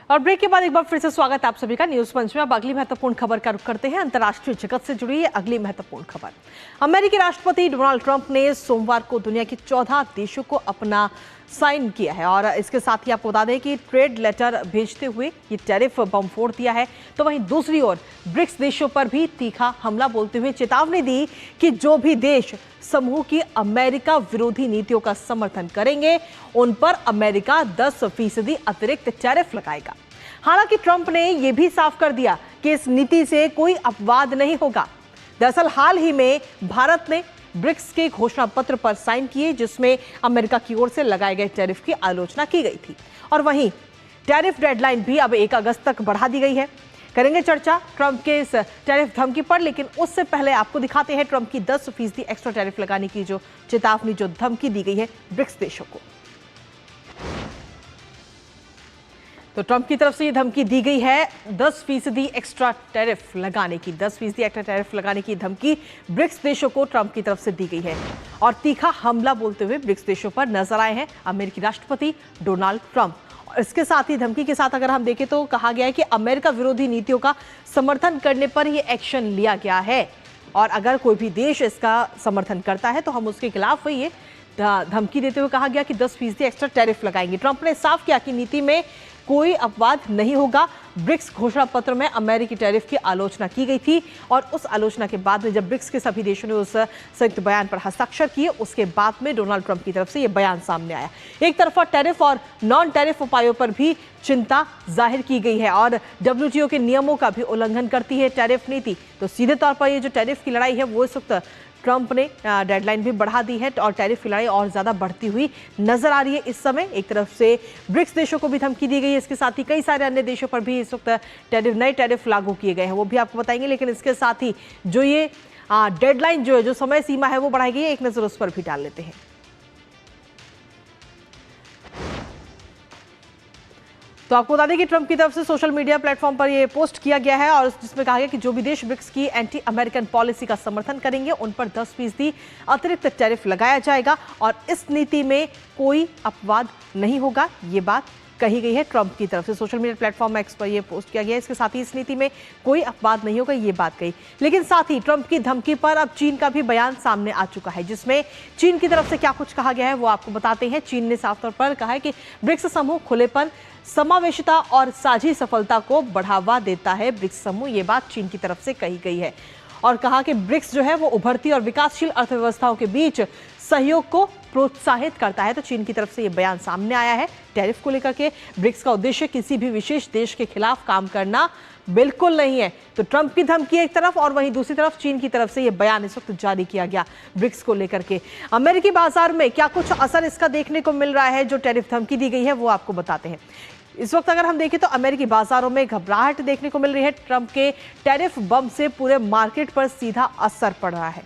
और ब्रेक के बाद एक बार फिर से स्वागत आप सभी का न्यूज पंच में। अब अगली महत्वपूर्ण खबर का रुख करते हैं। अंतर्राष्ट्रीय जगत से जुड़ी है अगली महत्वपूर्ण खबर। अमेरिकी राष्ट्रपति डोनाल्ड ट्रंप ने सोमवार को दुनिया के 14 देशों को अपना साइन किया है और इसके साथ ही आपको बता दें कि ट्रेड लेटर भेजते हुए ये टैरिफ बम फोड़ दिया है। तो वहीं दूसरी ओर ब्रिक्स देशों पर भी तीखा हमला बोलते हुए चेतावनी दी कि जो भी देश समूह की अमेरिका विरोधी नीतियों का समर्थन करेंगे उन पर अमेरिका 10% अतिरिक्त टैरिफ लगाएगा। हालांकि ट्रंप ने यह भी साफ कर दिया कि इस नीति से कोई अपवाद नहीं होगा। दरअसल हाल ही में भारत ने ब्रिक्स के घोषणा पत्र पर साइन किए जिसमें अमेरिका की ओर से लगाए गए टैरिफ की आलोचना की गई थी और वहीं टैरिफ डेडलाइन भी अब 1 अगस्त तक बढ़ा दी गई है। करेंगे चर्चा ट्रंप के इस टैरिफ धमकी पर, लेकिन उससे पहले आपको दिखाते हैं ट्रंप की 10% एक्स्ट्रा टैरिफ लगाने की जो चेतावनी, जो धमकी दी गई है ब्रिक्स देशों को। तो ट्रंप की तरफ से ये धमकी दी गई है 10% एक्स्ट्रा टैरिफ लगाने की। 10% एक्स्ट्रा टैरिफ लगाने की धमकी ब्रिक्स देशों को ट्रंप की तरफ से दी गई है और तीखा हमला बोलते हुए ब्रिक्स देशों पर नजर आए हैं अमेरिकी राष्ट्रपति डोनाल्ड ट्रंप। इसके साथ ही धमकी के साथ अगर हम देखें तो कहा गया है कि अमेरिका विरोधी नीतियों का समर्थन करने पर यह एक्शन लिया गया है और अगर कोई भी देश इसका समर्थन करता है तो हम उसके खिलाफ ये धमकी देते हुए कहा गया कि 10% एक्स्ट्रा टैरिफ लगाएंगे। ट्रंप ने साफ किया कि नीति में कोई अपवाद नहीं होगा। ब्रिक्स घोषणा पत्र में अमेरिकी टैरिफ की आलोचना की गई थी और उस आलोचना के बाद में जब ब्रिक्स के सभी देशों ने उस संयुक्त बयान पर हस्ताक्षर किए उसके बाद में डोनाल्ड ट्रंप की तरफ से यह बयान सामने आया। एक तरफा टैरिफ और नॉन टैरिफ उपायों पर भी चिंता जाहिर की गई है और WTO के नियमों का भी उल्लंघन करती है टैरिफ नीति। तो सीधे तौर पर ये जो टैरिफ की लड़ाई है वो इस वक्त ट्रंप ने डेडलाइन भी बढ़ा दी है और टैरिफ की लड़ाई और ज्यादा बढ़ती हुई नजर आ रही है इस समय। एक तरफ से ब्रिक्स देशों को भी धमकी दी गई है, इसके साथ ही कई सारे अन्य देशों पर भी इस वक्त नए टैरिफ लागू किए गए हैं, वो भी आपको बताएंगे। लेकिन इसके साथ ही जो ये डेडलाइन जो है, जो समय सीमा है वो बढ़ाई गई है, एक नजर उस पर भी डाल लेते हैं। तो आपको बता दें कि ट्रंप की तरफ से सोशल मीडिया प्लेटफॉर्म पर यह पोस्ट किया गया है और जिसमें कहा गया कि जो भी देश ब्रिक्स की एंटी अमेरिकन पॉलिसी का समर्थन करेंगे उन पर 10% अतिरिक्त टैरिफ लगाया जाएगा और इस नीति में कोई अपवाद नहीं होगा। ये बात कही गई है ट्रंप की तरफ से। सोशल मीडिया प्लेटफॉर्म एक्स पर यह पोस्ट किया गया है। इसके साथ ही इस नीति में कोई अपवाद नहीं होगा, ये बात कही। लेकिन साथ ही ट्रंप की धमकी पर अब चीन का भी बयान सामने आ चुका है जिसमें चीन की तरफ से क्या कुछ कहा गया है वो आपको बताते हैं। चीन ने साफ तौर पर कहा है कि ब्रिक्स समूह खुलेपन, समावेशिता और साझी सफलता को बढ़ावा देता है। ब्रिक्स समूह, ये बात चीन की तरफ से कही गई है और कहा कि ब्रिक्स जो है वो उभरती और विकासशील अर्थव्यवस्थाओं के बीच सहयोग को प्रोत्साहित करता है। तो चीन की तरफ से ये बयान सामने आया है टैरिफ को लेकर के। ब्रिक्स का उद्देश्य किसी भी विशेष देश के खिलाफ काम करना बिल्कुल नहीं है। तो ट्रंप की धमकी एक तरफ और वहीं दूसरी तरफ चीन की तरफ से यह बयान इस वक्त जारी किया गया ब्रिक्स को लेकर के। अमेरिकी बाजार में क्या कुछ असर इसका देखने को मिल रहा है, जो टैरिफ धमकी दी गई है वो आपको बताते हैं। इस वक्त अगर हम देखें तो अमेरिकी बाजारों में घबराहट देखने को मिल रही है। ट्रंप के टैरिफ बम से पूरे मार्केट पर सीधा असर पड़ रहा है।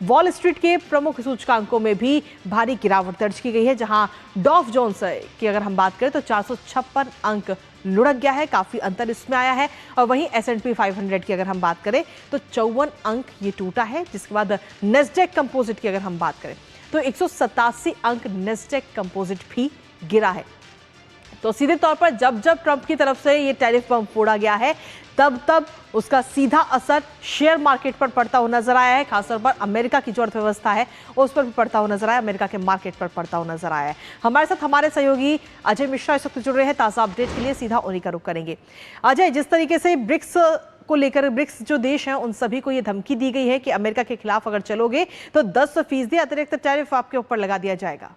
वॉल स्ट्रीट के प्रमुख सूचकांकों में भी भारी गिरावट दर्ज की गई है, जहां डॉव जोन्स की अगर हम बात करें तो 456 अंक लुढ़क गया है, काफी अंतर इसमें आया है। और वहीं S&P 500 की अगर हम बात करें तो 54 अंक ये टूटा है। जिसके बाद नेस्डेक कंपोजिट की अगर हम बात करें तो 187 अंक नेस्डेक कंपोजिट भी गिरा है। तो सीधे तौर पर जब जब ट्रंप की तरफ से ये टैरिफ बम फोड़ा गया है तब उसका सीधा असर शेयर मार्केट पर पड़ता हुआ नजर आया है। खासतौर पर अमेरिका की जो अर्थव्यवस्था है उस पर भी पड़ता हुआ नजर आया, अमेरिका के मार्केट पर पड़ता हुआ नजर आया है। हमारे साथ हमारे सहयोगी अजय मिश्रा इस वक्त जुड़ रहे हैं ताजा अपडेट के लिए, सीधा उन्हीं का रुख करेंगे। अजय, जिस तरीके से ब्रिक्स को लेकर ब्रिक्स जो देश हैं उन सभी को ये धमकी दी गई है कि अमेरिका के खिलाफ अगर चलोगे तो 10% अतिरिक्त टैरिफ आपके ऊपर लगा दिया जाएगा।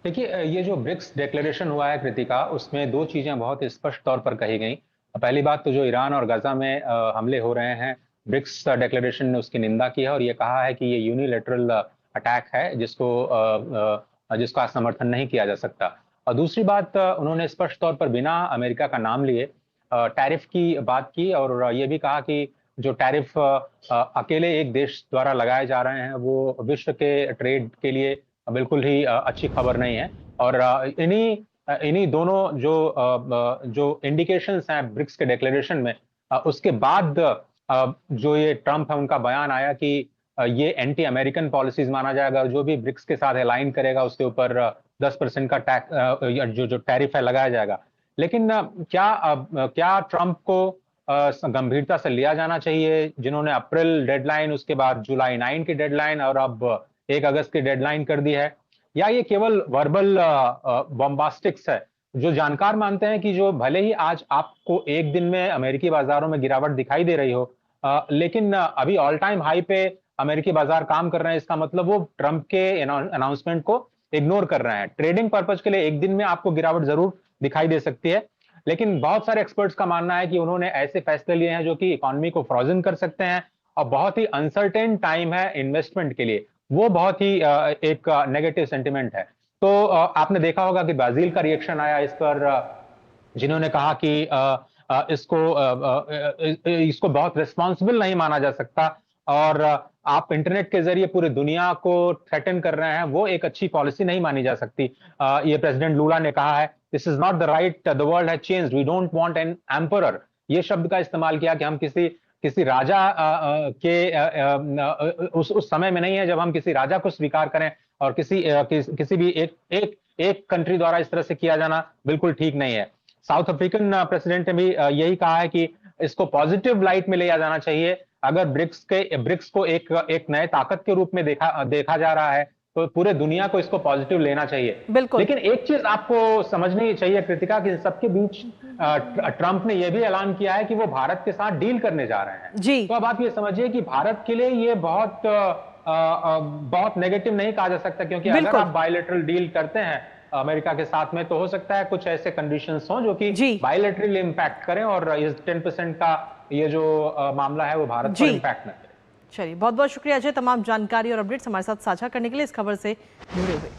देखिए, ये जो ब्रिक्स डिक्लेरेशन हुआ है कृतिका, उसमें दो चीजें बहुत स्पष्ट तौर पर कही गई। पहली बात तो जो ईरान और गजा में हमले हो रहे हैं, ब्रिक्स डिक्लेरेशन ने उसकी निंदा की है और ये कहा है कि ये यूनिलैटरल अटैक है जिसका समर्थन नहीं किया जा सकता। और दूसरी बात, उन्होंने स्पष्ट तौर पर बिना अमेरिका का नाम लिए टैरिफ की बात की और ये भी कहा कि जो टैरिफ अकेले एक देश द्वारा लगाए जा रहे हैं वो विश्व के ट्रेड के लिए बिल्कुल ही अच्छी खबर नहीं है। और इन्हीं दोनों जो इंडिकेशंस हैं ब्रिक्स के डिक्लेरेशन में, उसके बाद जो ये ट्रंप है उनका बयान आया कि ये एंटी अमेरिकन पॉलिसीज माना जाएगा और जो भी ब्रिक्स के साथ अलाइन करेगा उसके ऊपर 10% का टैक्स जो टैरिफ है लगाया जाएगा। लेकिन क्या ट्रंप को गंभीरता से लिया जाना चाहिए, जिन्होंने अप्रैल डेडलाइन, उसके बाद जुलाई 9 की डेडलाइन और अब 1 अगस्त की डेडलाइन कर दी है, या ये केवल वर्बल बॉम्बास्टिक्स है? जो जानकार मानते हैं कि जो भले ही आज आपको एक दिन में अमेरिकी बाजारों में गिरावट दिखाई दे रही हो, लेकिन अभी ऑल टाइम हाई पे अमेरिकी बाजार काम कर रहे हैं, इसका मतलब वो ट्रंप के अनाउंसमेंट को इग्नोर कर रहे हैं। ट्रेडिंग पर्पज के लिए एक दिन में आपको गिरावट जरूर दिखाई दे सकती है, लेकिन बहुत सारे एक्सपर्ट्स का मानना है कि उन्होंने ऐसे फैसले लिए हैं जो कि इकोनॉमी को फ्रोजन कर सकते हैं और बहुत ही अनसर्टेन टाइम है इन्वेस्टमेंट के लिए। वो बहुत ही एक नेगेटिव सेंटिमेंट है। तो आपने देखा होगा कि ब्राजील का रिएक्शन आया इस पर, जिन्होंने कहा कि इसको बहुत रिस्पॉन्सिबल नहीं माना जा सकता और आप इंटरनेट के जरिए पूरी दुनिया को थ्रेटन कर रहे हैं, वो एक अच्छी पॉलिसी नहीं मानी जा सकती। ये प्रेसिडेंट लूला ने कहा है, this is not the right, the world has changed, we don't want an emperor. ये शब्द का इस्तेमाल किया कि हम किसी राजा के उस समय में नहीं है जब हम किसी राजा को स्वीकार करें, और किसी भी एक कंट्री द्वारा इस तरह से किया जाना बिल्कुल ठीक नहीं है। साउथ अफ्रीकन प्रेसिडेंट ने भी यही कहा है कि इसको पॉजिटिव लाइट में लिया जाना चाहिए। अगर ब्रिक्स को एक नए ताकत के रूप में देखा जा रहा है, तो पूरे दुनिया को इसको पॉजिटिव लेना चाहिए। लेकिन एक चीज आपको समझनी चाहिए कृतिका, कि सबके बीच ट्रंप ने यह भी ऐलान किया है कि वो भारत के साथ डील करने जा रहे हैं जी। तो अब आप ये समझिए कि भारत के लिए ये बहुत नेगेटिव नहीं कहा जा सकता, क्योंकि अगर आप बायलैटरल डील करते हैं अमेरिका के साथ में, तो हो सकता है कुछ ऐसे कंडीशंस हों जो कि बायलैटरल इंपैक्ट करें और इस 10% का ये जो मामला है वो भारत पर इंपैक्ट न करे। चलिए, बहुत बहुत शुक्रिया अजय, तमाम जानकारी और अपडेट्स हमारे साथ साझा करने के लिए, इस खबर से जुड़े हुए।